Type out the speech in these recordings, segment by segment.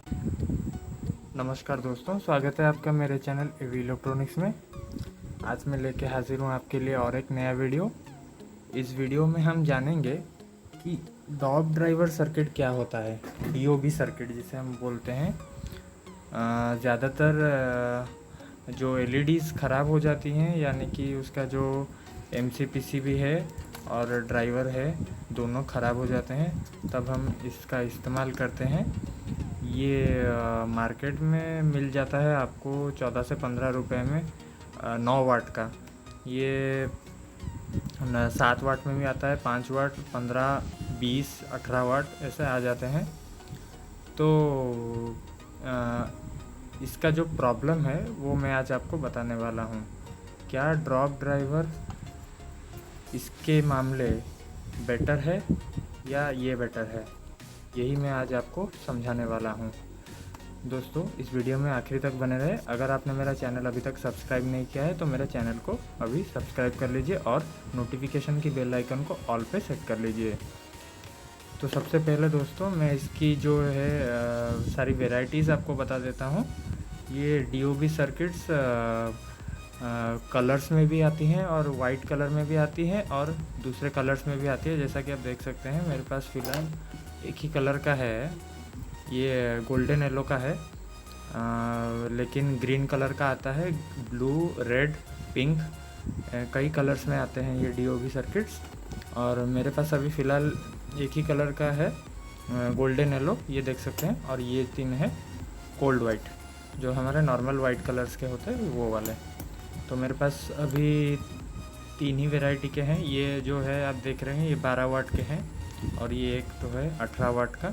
नमस्कार दोस्तों, स्वागत है आपका मेरे चैनल एवी इलेक्ट्रॉनिक्स में। आज मैं लेके हाजिर हूँ आपके लिए और एक नया वीडियो। इस वीडियो में हम जानेंगे कि डॉग ड्राइवर सर्किट क्या होता है, डीओबी सर्किट जिसे हम बोलते हैं। ज़्यादातर जो एलईडीज़ ख़राब हो जाती हैं, यानी कि उसका जो एमसीपीसीबी है और ड्राइवर है दोनों ख़राब हो जाते हैं, तब हम इसका इस्तेमाल करते हैं। ये मार्केट में मिल जाता है आपको 14 से 15 रुपए में 9 वाट का। ये 7 वाट में भी आता है, 5 वाट, 15, 20, 18 वाट ऐसे आ जाते हैं। तो इसका जो प्रॉब्लम है वो मैं आज आपको बताने वाला हूँ। क्या ड्रॉप ड्राइवर इसके मामले बेटर है या ये बेटर है, यही मैं आज आपको समझाने वाला हूँ। दोस्तों, इस वीडियो में आखिरी तक बने रहे। अगर आपने मेरा चैनल अभी तक सब्सक्राइब नहीं किया है तो मेरे चैनल को अभी सब्सक्राइब कर लीजिए और नोटिफिकेशन की बेल आइकन को ऑल पे सेट कर लीजिए। तो सबसे पहले दोस्तों मैं इसकी जो है सारी वेराइटीज़ आपको बता देता हूँ। ये डीओबी सर्किट्स कलर्स में भी आती हैं और वाइट कलर में भी आती हैं और दूसरे कलर्स में भी आती है। जैसा कि आप देख सकते हैं मेरे पास फ़िलहाल एक ही कलर का है, ये गोल्डन येलो का है, लेकिन ग्रीन कलर का आता है, ब्लू, रेड, पिंक, कई कलर्स में आते हैं ये डीओबी सर्किट्स। और मेरे पास अभी फ़िलहाल एक ही कलर का है, गोल्डन येलो, ये देख सकते हैं। और ये 3 है कोल्ड वाइट, जो हमारे नॉर्मल वाइट कलर्स के होते हैं वो वाले। तो मेरे पास अभी 3 ही वैरायटी के हैं। ये जो है आप देख रहे हैं ये 12 वाट के हैं और ये एक तो है 18 वाट का,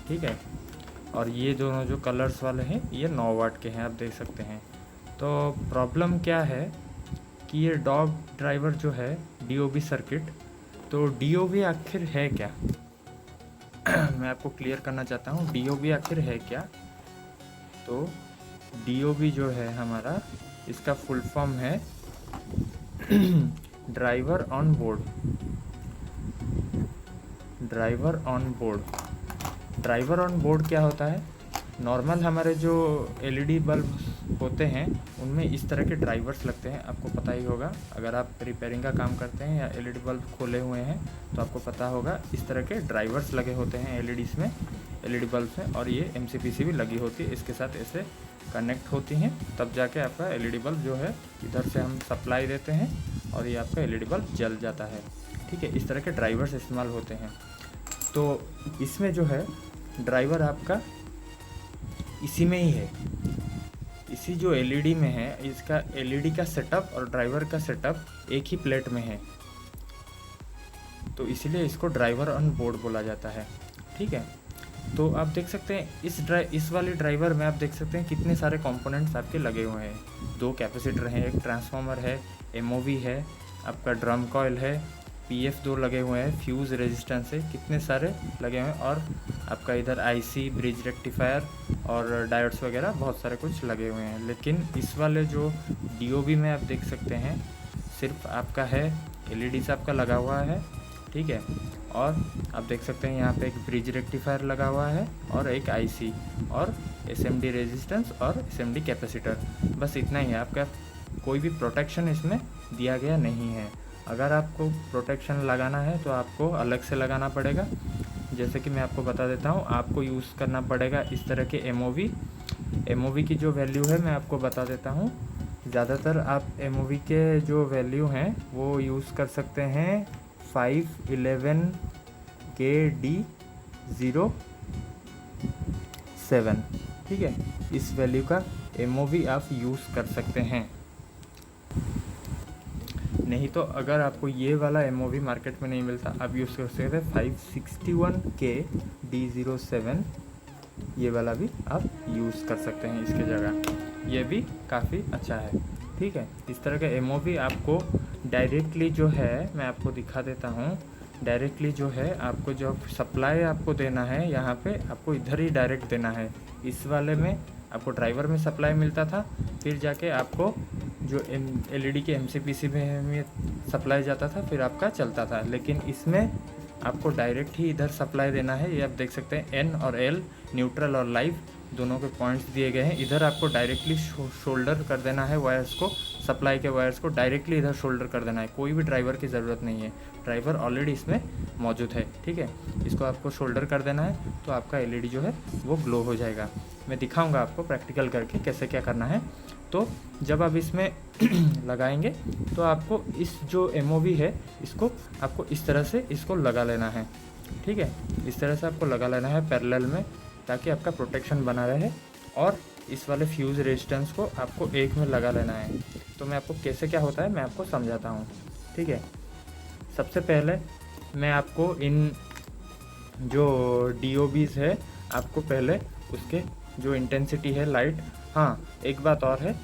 ठीक है। और ये दोनों जो कलर्स वाले हैं ये 9 वाट के हैं, आप देख सकते हैं। तो प्रॉब्लम क्या है कि ये डॉग ड्राइवर जो है डीओबी सर्किट, तो डीओबी आखिर है क्या मैं आपको क्लियर करना चाहता हूँ डीओबी आखिर है क्या। तो डीओबी जो है हमारा, इसका फुल फॉर्म है driver on board. Driver on board, driver on board क्या होता है? नॉर्मल हमारे जो एलईडी बल्ब होते हैं उनमें इस तरह के ड्राइवर्स लगते हैं, आपको पता ही होगा। अगर आप रिपेयरिंग का काम करते हैं या एलईडी बल्ब खोले हुए हैं तो आपको पता होगा, इस तरह के ड्राइवर्स लगे होते हैं एलईडीज़ में, एलईडी बल्ब में। और ये एमसीपीसी भी लगी होती है, इसके साथ ऐसे कनेक्ट होती हैं, तब जाके आपका एलईडी बल्ब जो है इधर से हम सप्लाई देते हैं और ये आपका एलईडी बल्ब जल जाता है, ठीक है। इस तरह के ड्राइवर्स इस्तेमाल होते हैं। तो इसमें जो है ड्राइवर आपका इसी में ही है, इसी जो एलईडी में है, इसका एलईडी का सेटअप और ड्राइवर का सेटअप एक ही प्लेट में है, तो इसीलिए इसको ड्राइवर ऑन बोर्ड बोला जाता है, ठीक है। तो आप देख सकते हैं इस वाली ड्राइवर में आप देख सकते हैं कितने सारे कंपोनेंट्स आपके लगे हुए हैं। 2 कैपेसिटर हैं, एक ट्रांसफार्मर है, एमओवी है, आपका ड्रम कॉइल है, पीएफ 2 लगे हुए हैं, फ्यूज़ रेजिस्टेंस है, कितने सारे लगे हुए हैं। और आपका इधर आईसी, ब्रिज रेक्टिफायर और डायोड्स वगैरह बहुत सारे कुछ लगे हुए हैं। लेकिन इस वाले जो डीओबी में आप देख सकते हैं सिर्फ आपका है एलईडी से आपका लगा हुआ है, ठीक है। और आप देख सकते हैं यहाँ पे एक ब्रिज रेक्टिफायर लगा हुआ है और एक आईसी और एसएमडी रेजिस्टेंस और एसएमडी कैपेसिटर, बस इतना ही है। आपका कोई भी प्रोटेक्शन इसमें दिया गया नहीं है। अगर आपको प्रोटेक्शन लगाना है तो आपको अलग से लगाना पड़ेगा। जैसे कि मैं आपको बता देता हूँ, आपको यूज़ करना पड़ेगा इस तरह के एमओवी की जो वैल्यू है मैं आपको बता देता हूँ। ज़्यादातर आप एमओवी के जो वैल्यू हैं वो यूज़ कर सकते हैं 511 KD07, ठीक है। इस वैल्यू का एमओवी आप यूज़ कर सकते हैं। नहीं तो अगर आपको ये वाला एमओवी मार्केट में नहीं मिलता, आप यूज़ कर सकते हैं 561 KD07, ये वाला भी आप यूज़ कर सकते हैं इसके जगह, ये भी काफ़ी अच्छा है, ठीक है। इस तरह का एमओवी आपको डायरेक्टली जो है मैं आपको दिखा देता हूँ। डायरेक्टली जो है आपको जो सप्लाई आपको देना है यहाँ पे आपको इधर ही डायरेक्ट देना है। इस वाले में आपको ड्राइवर में सप्लाई मिलता था, फिर जाके आपको जो एलईडी के एमसीपीसी में सप्लाई जाता था, फिर आपका चलता था। लेकिन इसमें आपको डायरेक्ट ही इधर सप्लाई देना है। ये आप देख सकते हैं एन और एल, न्यूट्रल और लाइव, दोनों के पॉइंट्स दिए गए हैं। इधर आपको डायरेक्टली शोल्डर कर देना है वायर्स को, सप्लाई के वायर्स को डायरेक्टली इधर शोल्डर कर देना है। कोई भी ड्राइवर की ज़रूरत नहीं है, ड्राइवर ऑलरेडी इसमें मौजूद है। ठीक है, इसको आपको शोल्डर कर देना है तो आपका एलईडी जो है वो ग्लो हो जाएगा। मैं दिखाऊंगा आपको प्रैक्टिकल करके कैसे क्या करना है। तो जब आप इसमें लगाएंगे तो आपको इस जो एमओवी है इसको आपको इस तरह से इसको लगा लेना है। ठीक है, इस तरह से आपको लगा लेना है पैरेलल में, ताकि आपका प्रोटेक्शन बना रहे। और इस वाले फ्यूज़ रेजिस्टेंस को आपको एक में लगा लेना है। तो मैं आपको कैसे क्या होता है मैं आपको समझाता हूँ। ठीक है, सबसे पहले मैं आपको इन जो DOBs है आपको पहले उसके जो इंटेंसिटी है लाइट, हाँ एक बात और है,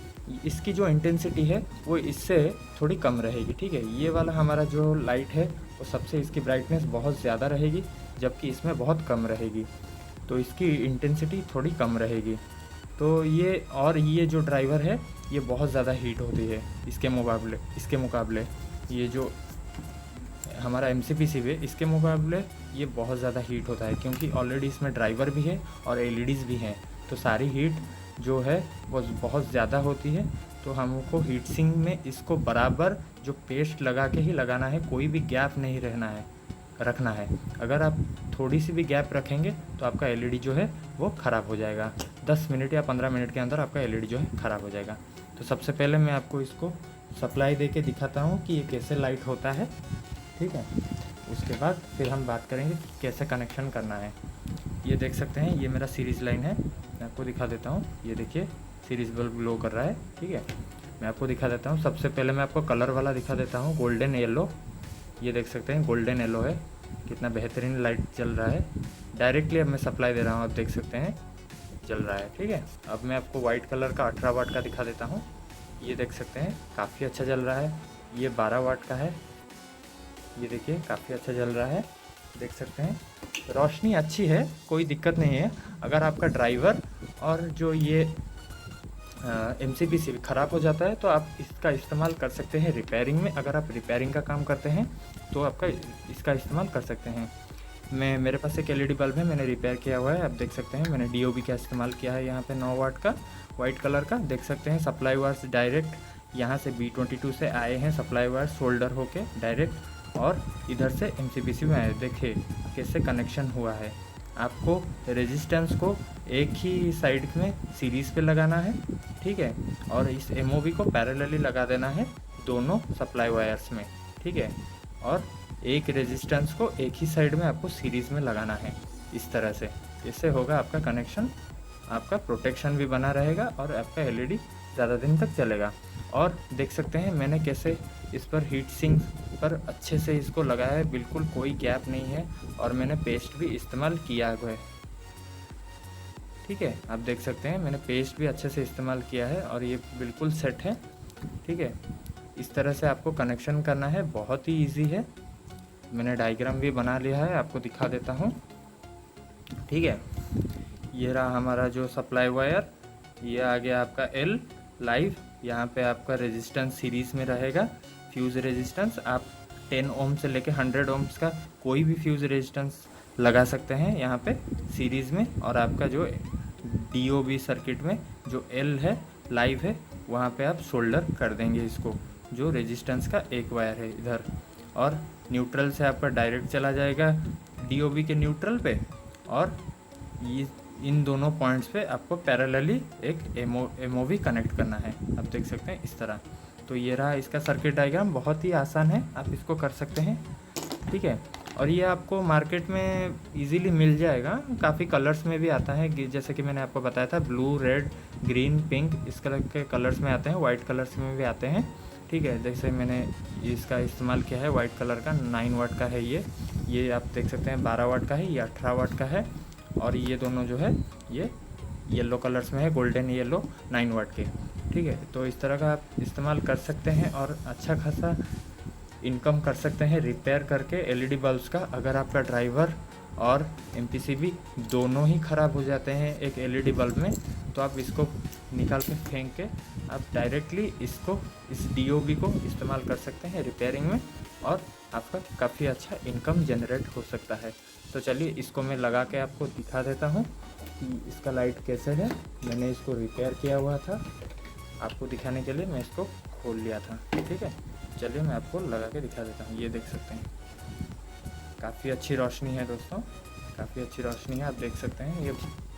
इसकी जो इंटेंसिटी है वो इससे थोड़ी कम रहेगी। ठीक है, ये वाला हमारा जो लाइट है वो सबसे इसकी ब्राइटनेस बहुत ज़्यादा रहेगी, जबकि इसमें बहुत कम रहेगी, तो इसकी इंटेंसिटी थोड़ी कम रहेगी। तो ये जो ड्राइवर है ये बहुत ज़्यादा हीट होती है इसके मुकाबले ये जो हमारा MCPC है इसके मुकाबले ये बहुत ज़्यादा हीट होता है, क्योंकि ऑलरेडी इसमें ड्राइवर भी है और LEDs भी हैं, तो सारी हीट जो है वो बहुत ज़्यादा होती है। तो हमको हीट सिंक में इसको बराबर जो पेस्ट लगा के ही लगाना है, कोई भी गैप नहीं रखना है। अगर आप थोड़ी सी भी गैप रखेंगे तो आपका LED जो है वो ख़राब हो जाएगा। 10 मिनट या 15 मिनट के अंदर आपका LED जो है ख़राब हो जाएगा। तो सबसे पहले मैं आपको इसको सप्लाई दे के दिखाता हूँ कि ये कैसे लाइट होता है। ठीक है, उसके बाद फिर हम बात करेंगे कि कैसे कनेक्शन करना है। ये देख सकते हैं, ये मेरा सीरीज़ लाइन है, मैं आपको दिखा देता हूँ। ये देखिए सीरीज़ बल्ब ग्लो कर रहा है। ठीक है, मैं आपको दिखा देता हूँ। सबसे पहले मैं आपको कलर वाला दिखा देता हूँ, गोल्डन येलो। ये देख सकते हैं गोल्डन येलो है, कितना बेहतरीन लाइट चल रहा है। डायरेक्टली अब मैं सप्लाई दे रहा हूँ, आप देख सकते हैं चल रहा है। ठीक है, अब मैं आपको वाइट कलर का 18 वाट का दिखा देता हूँ। ये देख सकते हैं काफ़ी अच्छा चल रहा है। ये 12 वाट का है, ये देखिए काफ़ी अच्छा चल रहा है, देख सकते हैं रोशनी अच्छी है, कोई दिक्कत नहीं है। अगर आपका ड्राइवर और जो ये MCPC ख़राब हो जाता है तो आप इसका इस्तेमाल कर सकते हैं रिपेयरिंग में। अगर आप रिपेयरिंग का काम करते हैं तो आपका इसका इस्तेमाल कर सकते हैं। मेरे पास एक LED बल्ब है, मैंने रिपेयर किया हुआ है, आप देख सकते हैं। मैंने DOB का इस्तेमाल किया है यहाँ पे 9 वाट का वाइट कलर का, देख सकते हैं। सप्लाई वायर्स डायरेक्ट यहाँ से B22 से आए हैं, सप्लाई वायर्स शोल्डर होके डायरेक्ट, और इधर से MCPC में आए। देखिए कैसे कनेक्शन हुआ है। आपको रेजिस्टेंस को एक ही साइड में सीरीज़ पे लगाना है। ठीक है, और इस MOV को पैरेलली लगा देना है दोनों सप्लाई वायर्स में। ठीक है, और एक रेजिस्टेंस को एक ही साइड में आपको सीरीज़ में लगाना है इस तरह से। इससे होगा आपका कनेक्शन, आपका प्रोटेक्शन भी बना रहेगा और आपका LED ज़्यादा दिन तक चलेगा। और देख सकते हैं मैंने कैसे इस पर हीट सिंक पर अच्छे से इसको लगाया है, बिल्कुल कोई गैप नहीं है, और मैंने पेस्ट भी इस्तेमाल किया हुआ है। ठीक है, आप देख सकते हैं मैंने पेस्ट भी अच्छे से इस्तेमाल किया है और ये बिल्कुल सेट है। ठीक है, इस तरह से आपको कनेक्शन करना है, बहुत ही इजी है। मैंने डायग्राम भी बना लिया है, आपको दिखा देता हूँ। ठीक है, ये रहा हमारा जो सप्लाई वायर, ये आ गया आपका L लाइव। यहाँ पे आपका रेजिस्टेंस सीरीज़ में रहेगा, फ्यूज़ रेजिस्टेंस आप 10 ओम से लेके 100 ओम्स का कोई भी फ्यूज़ रेजिस्टेंस लगा सकते हैं यहाँ पे सीरीज़ में। और आपका जो DOB सर्किट में जो L है लाइव है, वहाँ पे आप शोल्डर कर देंगे इसको, जो रेजिस्टेंस का एक वायर है इधर। और न्यूट्रल से आपका डायरेक्ट चला जाएगा DOB के न्यूट्रल पे, और ये इन दोनों पॉइंट्स पे आपको पैरेलली एक MOV कनेक्ट करना है, आप देख सकते हैं इस तरह। तो ये रहा इसका सर्किट डायग्राम, बहुत ही आसान है, आप इसको कर सकते हैं। ठीक है, और ये आपको मार्केट में इजीली मिल जाएगा, काफ़ी कलर्स में भी आता है, जैसे कि मैंने आपको बताया था ब्लू, रेड, ग्रीन, पिंक, इस कलर के कलर्स में आते हैं, वाइट कलर्स में भी आते हैं। ठीक है, जैसे मैंने इसका इस्तेमाल किया है वाइट कलर का, 9 वाट का है ये आप देख सकते हैं 12 वाट का है, ये 18 वाट का है, और ये दोनों जो है ये येलो कलर्स में है, गोल्डन येलो 9 वाट के। ठीक है, तो इस तरह का आप इस्तेमाल कर सकते हैं और अच्छा खासा इनकम कर सकते हैं रिपेयर करके LED बल्ब्स का। अगर आपका ड्राइवर और MPCB दोनों ही ख़राब हो जाते हैं एक LED बल्ब में, तो आप इसको निकाल के फेंक के आप डायरेक्टली इसको इस DOB को इस्तेमाल कर सकते हैं रिपेयरिंग में, और आपका काफ़ी अच्छा इनकम जनरेट हो सकता है। तो चलिए इसको मैं लगा के आपको दिखा देता हूँ। कि इसका लाइट कैसे है। मैंने इसको रिपेयर किया हुआ था, आपको दिखाने के लिए मैं इसको खोल लिया था। ठीक है, चलिए मैं आपको लगा के दिखा देता हूँ। ये देख सकते हैं, काफ़ी अच्छी रोशनी है दोस्तों, काफ़ी अच्छी रोशनी है, आप देख सकते हैं। ये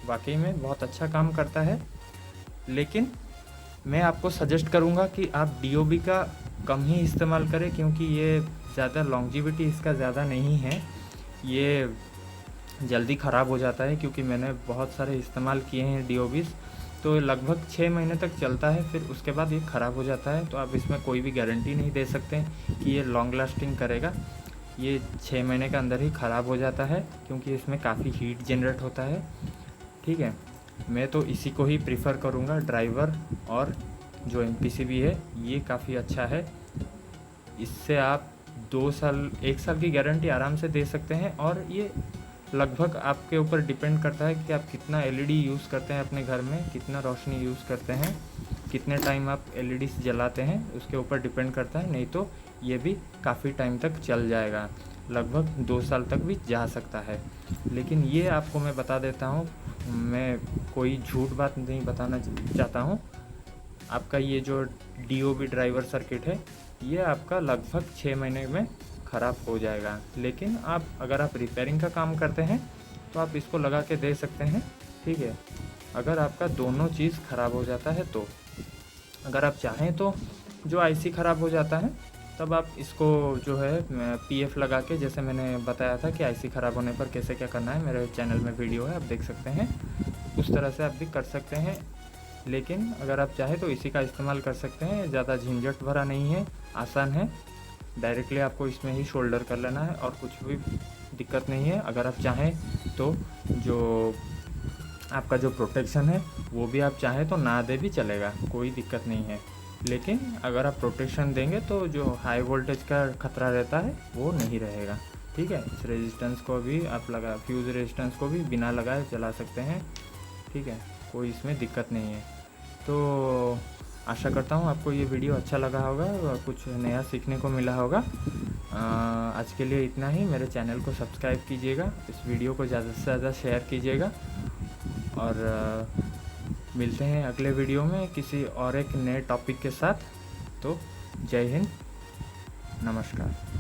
वाकई में बहुत अच्छा काम करता है। लेकिन मैं आपको सजेस्ट करूँगा कि आप DOB का कम ही इस्तेमाल करें, क्योंकि ये ज़्यादा लॉन्जिविटी इसका ज़्यादा नहीं है, ये जल्दी ख़राब हो जाता है। क्योंकि मैंने बहुत सारे इस्तेमाल किए हैं DOBs, तो लगभग 6 महीने तक चलता है, फिर उसके बाद ये ख़राब हो जाता है। तो आप इसमें कोई भी गारंटी नहीं दे सकते कि ये लॉन्ग लास्टिंग करेगा। ये 6 महीने के अंदर ही ख़राब हो जाता है, क्योंकि इसमें काफ़ी हीट जनरेट होता है। ठीक है, मैं तो इसी को ही प्रीफर करूँगा। ड्राइवर और जो MPCB है ये काफ़ी अच्छा है। इससे आप 2 साल 1 साल की गारंटी आराम से दे सकते हैं। और ये लगभग आपके ऊपर डिपेंड करता है कि आप कितना LED यूज़ करते हैं अपने घर में, कितना रोशनी यूज़ करते हैं, कितने टाइम आप LEDs जलाते हैं, उसके ऊपर डिपेंड करता है। नहीं तो ये भी काफ़ी टाइम तक चल जाएगा, लगभग 2 साल तक भी जा सकता है। लेकिन ये आपको मैं बता देता हूँ, मैं कोई झूठ बात नहीं बताना चाहता हूँ। आपका ये जो DOB ड्राइवर सर्किट है, ये आपका लगभग 6 महीने में ख़राब हो जाएगा। लेकिन अगर आप रिपेयरिंग का काम करते हैं तो आप इसको लगा के दे सकते हैं। ठीक है, अगर आपका दोनों चीज़ ख़राब हो जाता है तो अगर आप चाहें तो जो IC ख़राब हो जाता है तब आप इसको जो है PF लगा के, जैसे मैंने बताया था कि IC ख़राब होने पर कैसे क्या करना है, मेरे चैनल में वीडियो है, आप देख सकते हैं। उस तरह से आप भी कर सकते हैं। लेकिन अगर आप चाहें तो इसी का इस्तेमाल कर सकते हैं, ज़्यादा झंझट भरा नहीं है, आसान है। डायरेक्टली आपको इसमें ही शोल्डर कर लेना है और कुछ भी दिक्कत नहीं है। अगर आप चाहें तो जो आपका जो प्रोटेक्शन है वो भी आप चाहें तो ना दे भी चलेगा, कोई दिक्कत नहीं है। लेकिन अगर आप प्रोटेक्शन देंगे तो जो हाई वोल्टेज का खतरा रहता है वो नहीं रहेगा। ठीक है, इस रेजिस्टेंस को भी आप फ्यूज़ रेजिस्टेंस को भी बिना लगाए चला सकते हैं। ठीक है, कोई इसमें दिक्कत नहीं है। तो आशा करता हूँ आपको ये वीडियो अच्छा लगा होगा और कुछ नया सीखने को मिला होगा। आज के लिए इतना ही। मेरे चैनल को सब्सक्राइब कीजिएगा, इस वीडियो को ज़्यादा से ज़्यादा शेयर कीजिएगा और मिलते हैं अगले वीडियो में किसी और एक नए टॉपिक के साथ। तो जय हिंद, नमस्कार।